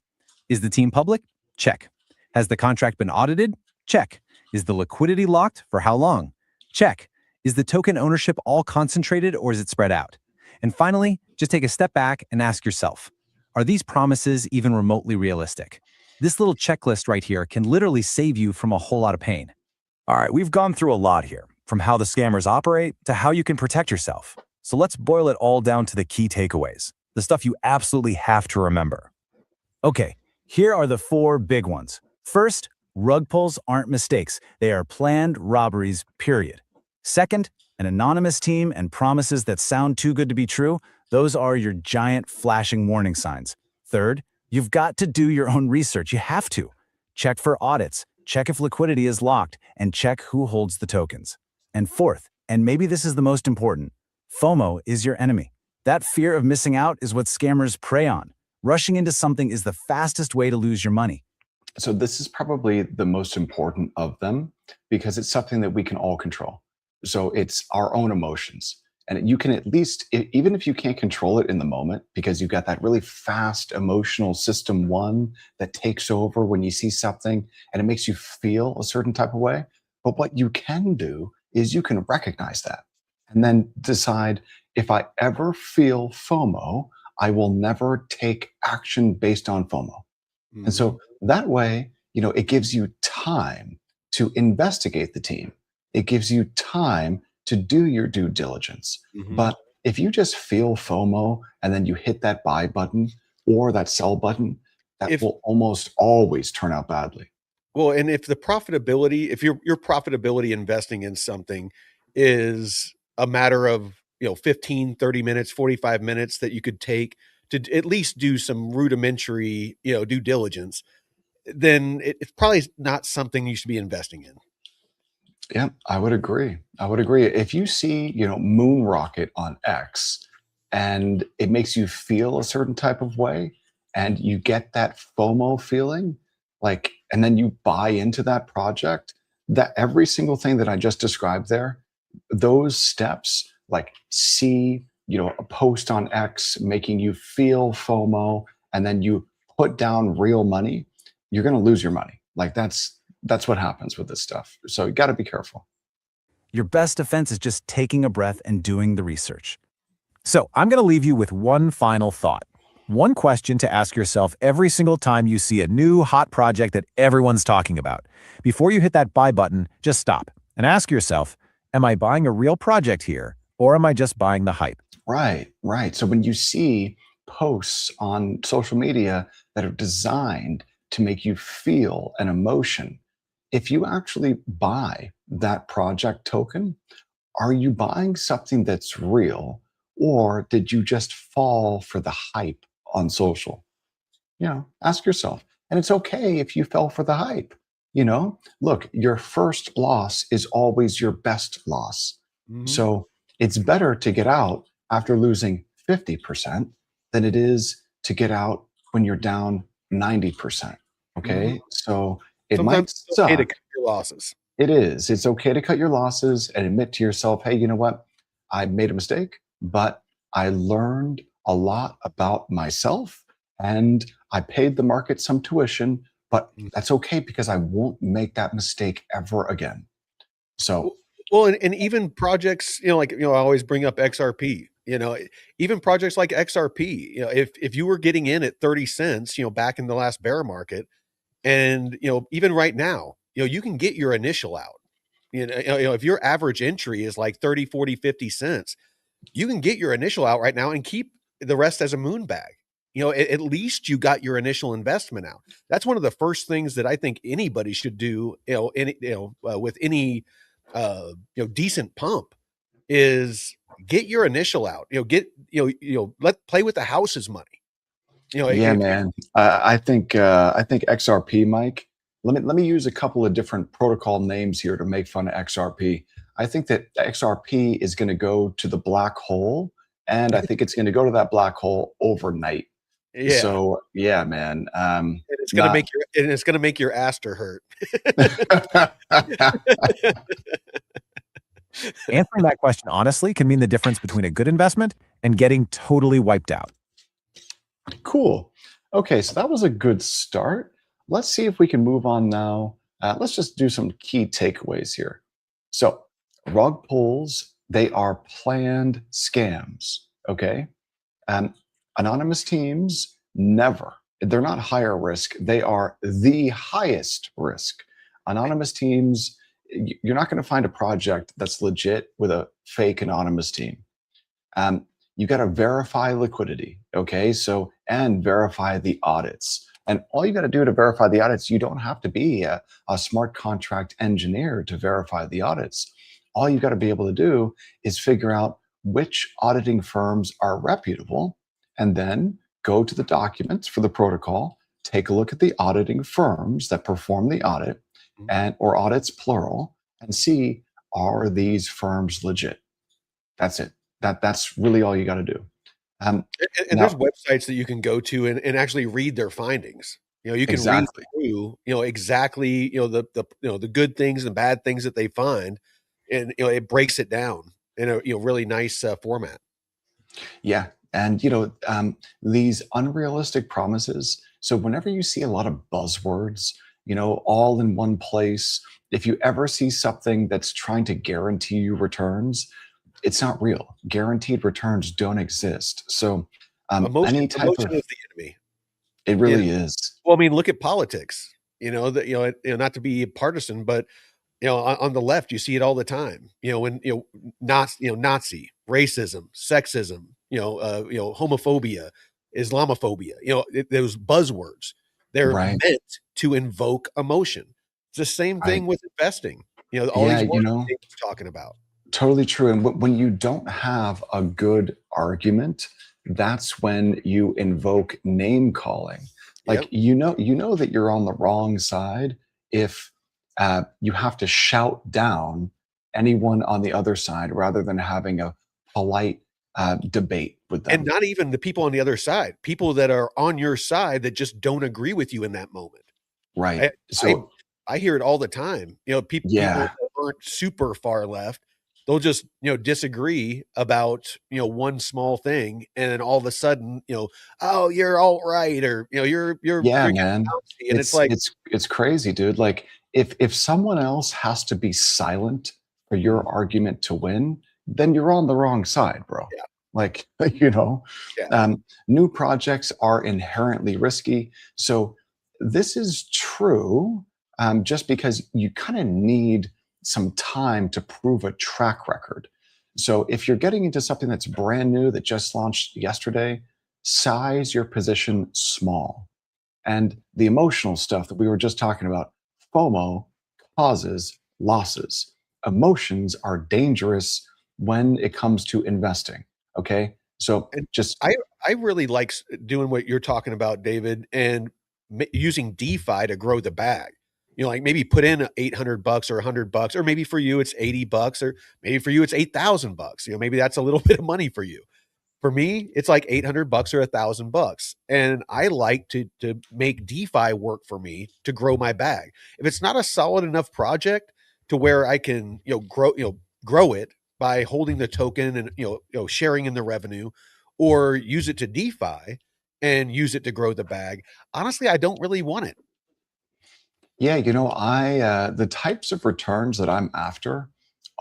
Is the team public? Check. Has the contract been audited? Check. Is the liquidity locked? For how long? Check. Is the token ownership all concentrated or is it spread out? And finally, just take a step back and ask yourself, are these promises even remotely realistic? This little checklist right here can literally save you from a whole lot of pain. All right, we've gone through a lot here, from how the scammers operate to how you can protect yourself. So let's boil it all down to the key takeaways, the stuff you absolutely have to remember. Okay, here are the 4 big ones. First, rug pulls aren't mistakes. They are planned robberies, period. Second, an anonymous team and promises that sound too good to be true, those are your giant flashing warning signs. Third, you've got to do your own research. You have to. Check for audits, check if liquidity is locked, and check who holds the tokens. And fourth, and maybe this is the most important, FOMO is your enemy. That fear of missing out is what scammers prey on. Rushing into something is the fastest way to lose your money. So this is probably the most important of them because it's something that we can all control. So it's our own emotions. And you can at least, even if you can't control it in the moment, because you've got that really fast emotional system one that takes over when you see something and it makes you feel a certain type of way. But what you can do is you can recognize that and then decide, if I ever feel FOMO, I will never take action based on FOMO. And Mhm. so that way, it gives you time to investigate the team. It gives you time to do your due diligence. Mhm. But if you just feel FOMO and then you hit that buy button or that sell button, that If will almost always turn out badly. Well, and if your profitability investing in something is a matter of, 15, 30 minutes, 45 minutes that you could take to at least do some rudimentary, due diligence, then it's probably not something you should be investing in. Yeah, I would agree. I would agree. If you see, Moon Rocket on X and it makes you feel a certain type of way and you get that FOMO feeling, like, and then you buy into that project, that every single thing that I just described there, those steps, like see, a post on X making you feel FOMO, and then you put down real money, you're going to lose your money. Like that's what happens with this stuff. So you got to be careful. Your best defense is just taking a breath and doing the research. So I'm going to leave you with one final thought. One question to ask yourself every single time you see a new hot project that everyone's talking about. Before you hit that buy button, just stop and ask yourself, am I buying a real project here or am I just buying the hype? Right, right. So when you see posts on social media that are designed to make you feel an emotion. If you actually buy that project token, are you buying something that's real, or did you just fall for the hype on social? Ask yourself. And it's okay if you fell for the hype. Look, your first loss is always your best loss. Mhm. So it's better to get out after losing 50% than it is to get out when you're down 90%. Mhm. Okay. So it Sometimes might it's okay to suck. cut your losses. It is. It's okay to cut your losses and admit to yourself, hey, you know what? I made a mistake, but I learned a lot about myself and I paid the market some tuition, but Mm. that's okay because I won't make that mistake ever again. So, W Well, and even projects, like, I always bring up XRP, even projects like XRP, if you were getting in at 30 cents, back in the last bear market, and, even right now, you can get your initial out. If your average entry is like 30, 40, 50 cents, you can get your initial out right now and keep the rest as a moon bag. At least you got your initial investment out. That's one of the first things that I think anybody should do, with any, decent pump is get your initial out. Let play with the house's money. yeah, If man. I think XRP, Mike. Let me use a couple of different protocol names here to make fun of XRP. I think that XRP is going to go to the black hole, and I think it's going to go to that black hole overnight. yeah, So yeah, man. and Not. it's gonna make your aster hurt. Answering that question honestly can mean the difference between a good investment and getting totally wiped out. Cool. Okay, so that was a good start. Let's see if we can move on now. Let's just do some key takeaways here. So, rug pulls, they are planned scams. Okay. Um, Anonymous teams never, they're not higher risk, they are the highest risk. Anonymous teams, you're not going to find a project that's legit with a fake anonymous team. Um, you got to verify liquidity, okay? So, and verify the audits. And all you got to do to verify the audits, you don't have to be a smart contract engineer to verify the audits. All you got to be able to do is figure out which auditing firms are reputable and then go to the documents for the protocol, take a look at the auditing firms that perform the audit and or audits plural and see, are these firms legit? That's it. That's really all you got to do. Um, And there's Now, websites that you can go to and actually read their findings. You can read exactly. through, exactly, the good things and bad things that they find, and it breaks it down in a really nice format. Yeah. And, these unrealistic promises. So, whenever you see a lot of buzzwords, all in one place, if you ever see something that's trying to guarantee you returns, it's not real. Guaranteed returns don't exist. So, any type Emotion of, is the enemy. it You know, really is. well, I mean, look at politics. Not to be partisan, but on the left, you see it all the time. When Nazi, racism, sexism, homophobia, Islamophobia. Those buzzwords. They're Right. meant to invoke emotion. It's the same Right. thing with investing. All Yeah. these words that they're talking about. Totally true. And when you don't have a good argument, that's when you invoke name calling. Like Yep. you know that you're on the wrong side if you have to shout down anyone on the other side rather than having a polite debate with And them. not even the people on the other side. People that are on your side that just don't agree with you in that moment. Right. I I So I hear it all the time. People yeah, that aren't super far left, they'll just, disagree about, one small thing, and then all of a sudden, "Oh, you're all right," or, yeah, you're getting man. bouncy, and it's It's like, it's it's crazy, dude. Like if someone else has to be silent for mm, your argument to win, then you're on the wrong side, bro. yeah, Like, you know, yeah, new projects are inherently risky. So this is true, just because you kind of need some time to prove a track record. So if you're getting into something that's brand new that just launched yesterday, size your position small. And the emotional stuff that we were just talking about, FOMO causes losses. Emotions are dangerous when it comes to investing. Okay. So And just, I really like doing what you're talking about, David, and using DeFi to grow the bag. Like maybe put in $800 or $100, or maybe for you it's $80, or maybe for you it's $8,000. Maybe that's a little bit of money for you. For me, it's like $800 or $1,000, and I like to make DeFi work for me to grow my bag. If it's not a solid enough project to where I can grow it by holding the token and sharing in the revenue, or use it to DeFi and use it to grow the bag, honestly, I don't really want it. yeah, the types of returns that I'm after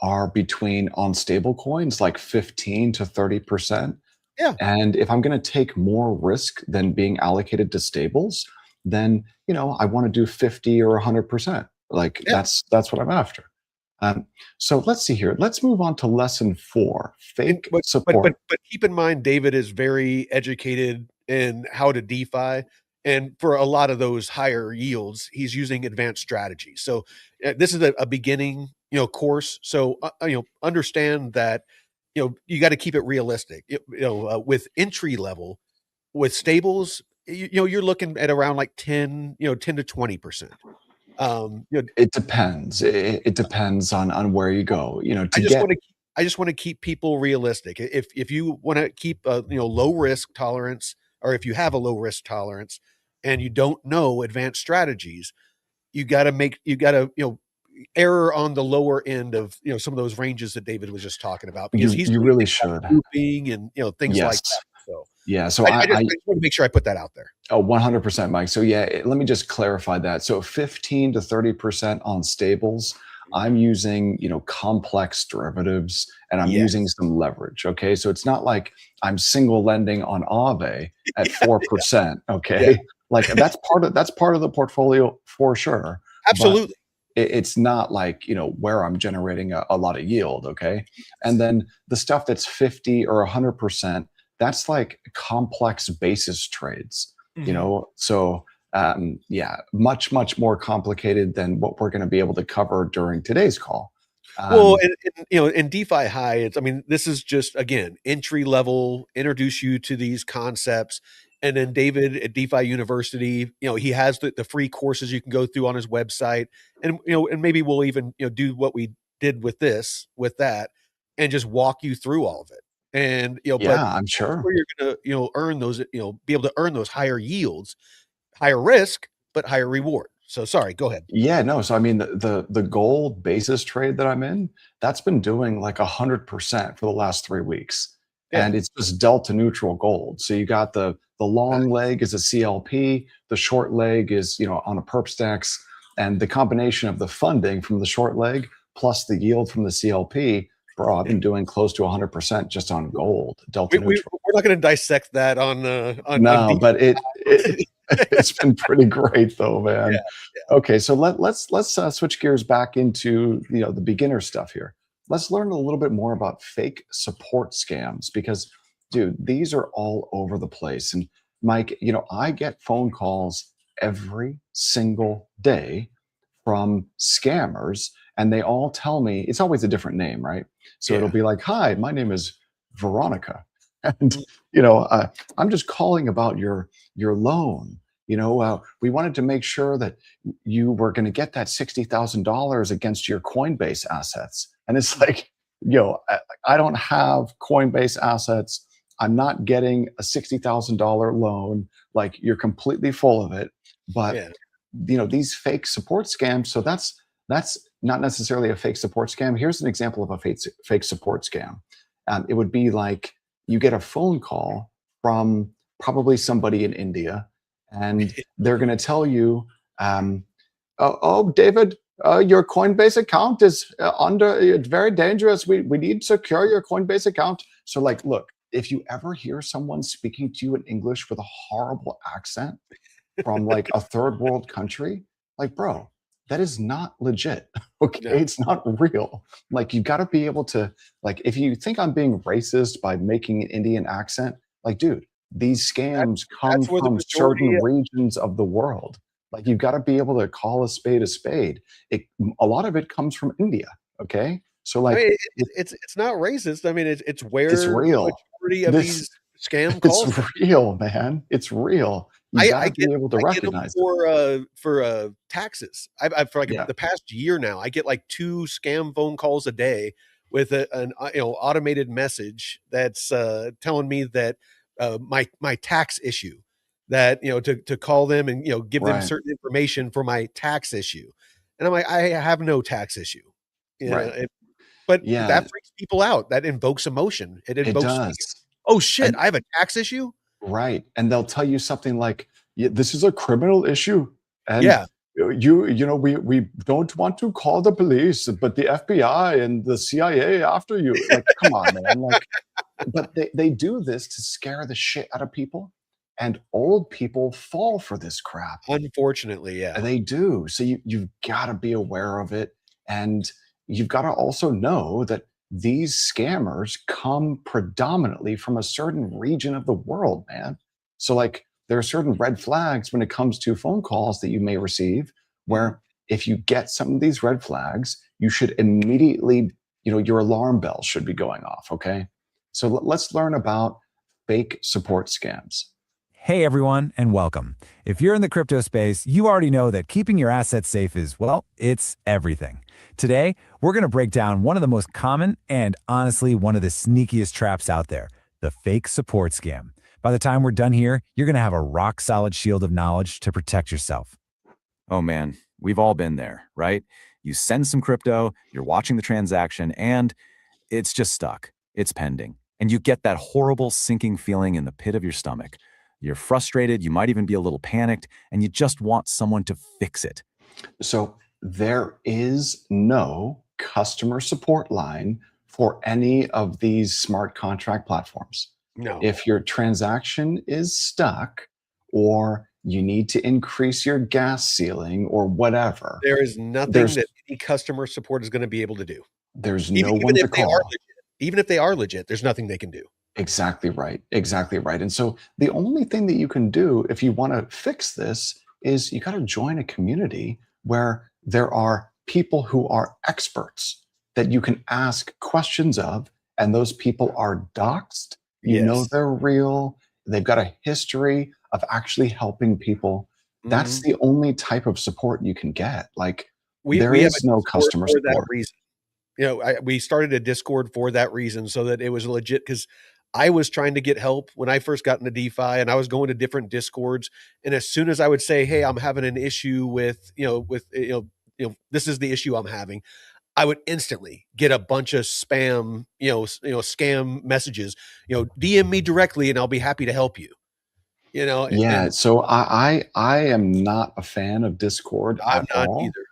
are between on stable coins like 15 to 30%. Yeah, And if I'm going to take more risk than being allocated to stables, then I want to do 50 or 100%. Like yeah. that's what I'm after. Um, so let's see here. Let's move on to lesson 4: And fake but but but support. but keep in mind, David is very educated in how to DeFi, and for a lot of those higher yields, he's using advanced strategies. So this is a beginning, course. So understand that you got to keep it realistic. With entry level, with stables, you're looking at around like 10 to 20%. Um, you know, It depends. It depends on where you go. I To just get want to I just want to keep people realistic. If you want to keep a low risk tolerance, or if you have a low risk tolerance and you don't know advanced strategies, you got to error on the lower end of some of those ranges that David was just talking about, because you he's you doing really things like should. grouping and things like Yes. that. So Yeah. So I just want to make sure I put that out there. Oh, 100%, Mike. So yeah, let me just clarify that. So 15 to 30% on stables, I'm using, complex derivatives and I'm using Yes. some leverage. Okay. So it's not like I'm single lending on Aave at Yeah, 4%. yeah, Okay. Like that's part of the portfolio for sure. But absolutely. it's not like, where I'm generating a lot of yield. Okay. And then the stuff that's 50 or 100%, that's like complex basis trades, Mhm. so yeah, much more complicated than what we're going to be able to cover during today's call. Well, um, in DeFi High, I mean, this is just again entry level, introduce you to these concepts, and then David at DeFi University, he has the free courses you can go through on his website, and and maybe we'll even do what we did with that, and just walk you through all of it, and but yeah, I'm that's sure. where you're gonna earn those, be able to earn those higher yields, higher risk but higher reward. So sorry, go ahead. Yeah, no. So I mean, the gold basis trade that I'm in, that's been doing like 100% for the last 3 weeks, Yeah. and it's just delta neutral gold. So you got the long leg is a CLP, the short leg is on a perp stacks, and the combination of the funding from the short leg plus the yield from the CLP, bro, I've been doing close to 100% just on gold, delta neutral. We're not going to dissect that on No, deep. but it it's been pretty great though, Yeah, man. yeah. Okay, so let's switch gears back into the beginner stuff here. Let's learn a little bit more about fake support scams because, dude, these are all over the place. And Mike, I get phone calls every single day from scammers, and they all tell me it's always a different name, right? So it'll Yeah. be like, "Hi, my name is Veronica," and Mm, I'm just calling about your loan. We wanted to make sure that you were going to get that $60,000 against your Coinbase assets. And it's mm, like, I don't have Coinbase assets. I'm not getting a $60,000 loan. Like, you're completely full of it. But yeah. these fake support scams. So that's not necessarily a fake support scam. Here's an example of a fake support scam. It would be like you get a phone call from probably somebody in India, and they're going to tell you, oh, David, your Coinbase account is it's very dangerous. We need to secure your Coinbase account. So, like, look, if you ever hear someone speaking to you in English with a horrible accent from like a third world country, like, bro, that is not legit. Okay. No. It's not real. Like, you got to be able to, like, if you think I'm being racist by making an Indian accent, like, dude, these scams come That's where the from majority. certain regions of the world. Like you've got to be able to call a spade a spade. A lot of it comes from India. Okay, so I mean, like it's not racist. I mean, it's it's where the real. majority of This these scam it's calls come. real, man. It's real. You got to be able to I get them recognize it. for taxes. I've for like Yeah, the past year now, I get like 2 scam phone calls a day with an automated message that's telling me that my tax issue, that to call them and give them right, certain information for my tax issue, and I'm like, I have no tax issue, right. but Yeah, that freaks people out. That invokes emotion. It it invokes fear. does. Oh shit, And I have a tax issue. right, and they'll tell you something like, "Yeah, this is a criminal issue, and Yeah. we don't want to call the police, but the FBI and the CIA after you." Like, come on, man. Like, but they do this to scare the shit out of people, and old people fall for this crap. Unfortunately, yeah. They do. So you've got to be aware of it. And you've got to also know that these scammers come predominantly from a certain region of the world, man. So, like, there are certain red flags when it comes to phone calls that you may receive, Mhm. where if you get some of these red flags, you should immediately, your alarm bell should be going off. Okay. So, let's learn about fake support scams. Hey everyone, and welcome. If you're in the crypto space, you already know that keeping your assets safe is, well, it's everything. Today, we're going to break down one of the most common and honestly one of the sneakiest traps out there, the fake support scam. By the time we're done here, you're going to have a rock solid shield of knowledge to protect yourself. Oh man, we've all been there, right? You send some crypto, you're watching the transaction, and it's just stuck. It's pending. And you get that horrible sinking feeling in the pit of your stomach. You're frustrated, you might even be a little panicked, and you just want someone to fix it. So there is no customer support line for any of these smart contract platforms. No. If your transaction is stuck or you need to increase your gas ceiling or whatever, There is nothing there's that any customer support is gonna be able to do. there's Even no even one to if they are call. legit even if they are legit, there's nothing they can do. Exactly right. Exactly right. And so the only thing that you can do if you want to fix this is you got to join a community where there are people who are experts that you can ask questions of, and those people are doxed. You know Yes. they're real. They've got a history of actually helping people. That's Mhm. the only type of support you can get. Like there We have a is no Discord customer for that support. reason. We started a Discord for that reason so that it was legit, because I was trying to get help when I first got into DeFi, and I was going to different Discords, and as soon as I would say, "Hey, I'm having an issue with, this is the issue I'm having," I would instantly get a bunch of spam, scam messages, "DM me directly and I'll be happy to help you." Yeah, And so I am not a fan of Discord I'm at not all. either.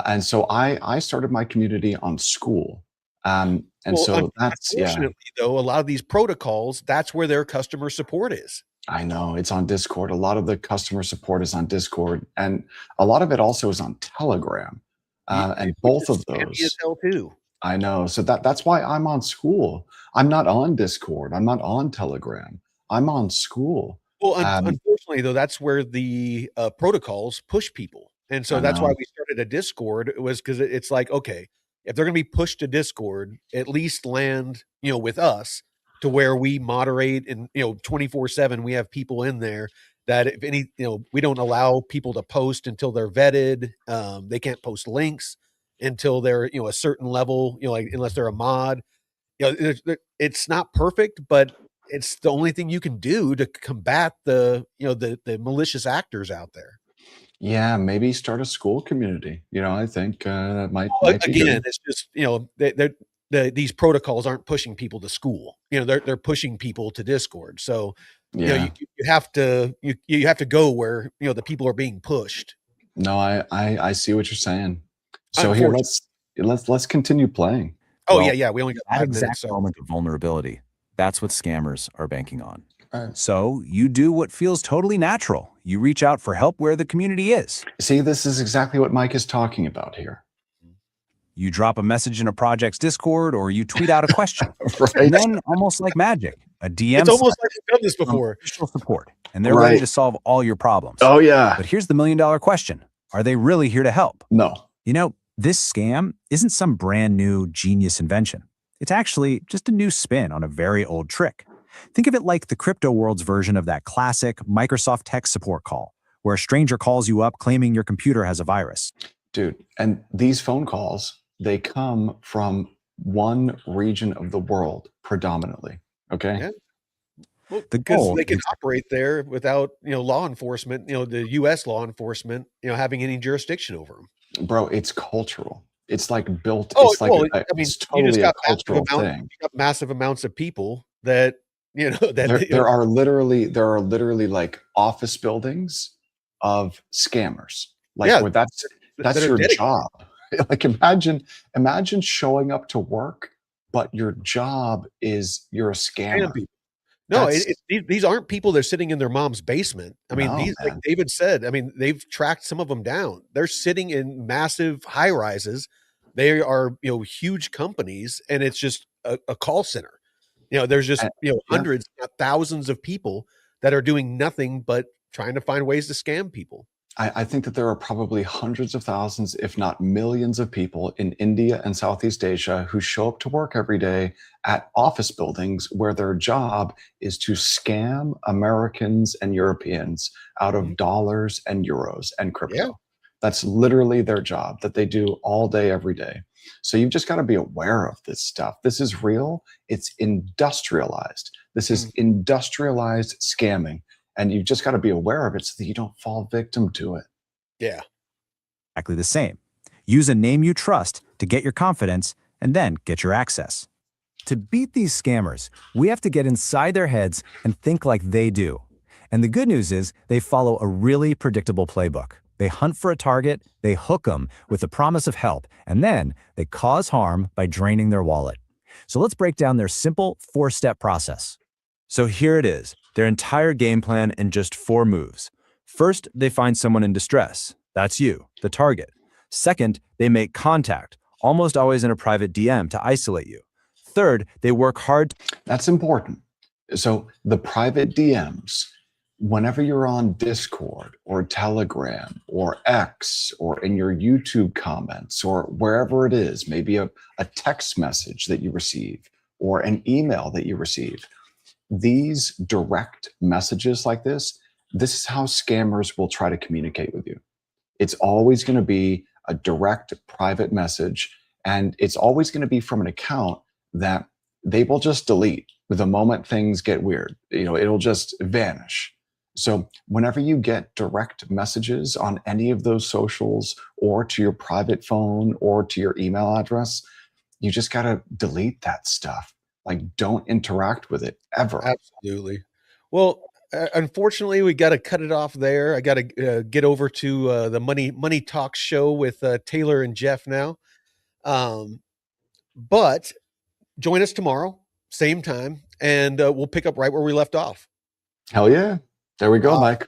And so I started my community on School. And Well, so that's yeah, unfortunately, though, a lot of these protocols, that's where their customer support is. I know it's on Discord. A lot of the customer support is on Discord, and a lot of it also is on Telegram. And Which both is of scammy as those, hell too. I know. So that's why I'm on School. I'm not on Discord. I'm not on Telegram. I'm on School. Well, Um, unfortunately, though, that's where the, protocols push people, and so I that's why know. we started a Discord. It was 'cause it's like, okay, if they're gonna be pushed to Discord, at least land, with us, to where we moderate and, 24/7, we have people in there that if any we don't allow people to post until they're vetted. They can't post links until they're, a certain level, like, unless they're a mod. It's not perfect, but it's the only thing you can do to combat the malicious actors out there. Yeah, maybe start a school community. I think that might Well, might be again, good. it's just, these protocols aren't pushing people to school. They're pushing people to Discord. So, Yeah. you have to go where, the people are being pushed. No, I see what you're saying. So here, Unfortunately. let's continue playing. Oh, yeah, Well, yeah, we only got that 5 minutes, exact so moment of vulnerability, that's what scammers are banking on. Right. So you do what feels totally natural. You reach out for help where the community is. See, this is exactly what Mike is talking about here. You drop a message in a project's Discord or you tweet out a question. And Right? then, almost like magic, a DM It's almost site like we've done this from before. official support, and they're ready Right. to solve all your problems. Oh, yeah. But here's the million-dollar question. Are they really here to help? No. You know, this scam isn't some brand new genius invention. It's actually just a new spin on a very old trick. Think of it like the crypto world's version of that classic Microsoft tech support call, where a stranger calls you up claiming your computer has a virus. Dude, and these phone calls, they come from one region of the world predominantly. Okay. Yeah. Well, The because goal they can is operate there without, law enforcement, the U.S. law enforcement, having any jurisdiction over them. Bro, it's cultural. It's like built, Oh, it's like well, a, I mean, it's totally a cultural thing. you got massive amounts of people that, that, There are literally like office buildings of scammers. Like yeah, where that's that are your dedicated job. Like imagine showing up to work, but your job is you're a to scammer. scam people. No, That's these aren't people that are sitting in their mom's basement. I mean, no, these, like man. David said, I mean, they've tracked some of them down. They're sitting in massive high rises. They are, huge companies, and it's just a call center. There's just, And- yeah. hundreds, not thousands of people that are doing nothing but trying to find ways to scam people. I think that there are probably hundreds of thousands, if not millions of people in India and Southeast Asia who show up to work every day at office buildings where their job is to scam Americans and Europeans out Mhm. of dollars and euros and crypto. Yeah. That's literally their job that they do all day, every day. So you've just got to be aware of this stuff. This is real. It's industrialized. This is industrialized scamming. And you've just got to be aware of it so that you don't fall victim to it. Yeah. exactly the same. Use a name you trust to get your confidence and then get your access. To beat these scammers, we have to get inside their heads and think like they do. And the good news is they follow a really predictable playbook. They hunt for a target, they hook them with the promise of help, and then they cause harm by draining their wallet. So let's break down their simple 4-step process. So here it is, their entire game plan in just 4 moves. First, they find someone in distress. That's you, the target. Second, they make contact, almost always in a private DM to isolate you. Third, they work hard. That's important. So the private DMs, whenever you're on Discord or Telegram or X or in your YouTube comments or wherever it is, maybe a text message that you receive or an email that you receive, these direct messages like this is how scammers will try to communicate with you. It's always going to be a direct private message, and it's always going to be from an account that they will just delete the moment things get weird. It'll just vanish. So whenever you get direct messages on any of those socials or to your private phone or to your email address, you just got to delete that stuff. Like, don't interact with it ever. Absolutely. Well, unfortunately, we got to cut it off there. I got to get over to the Money Talk show with Taylor and Jeff now. But join us tomorrow, same time, and we'll pick up right where we left off. Hell yeah. There we go, Mike.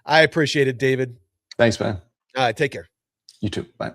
I appreciate it, David. Thanks, man. Take care. You too. Bye.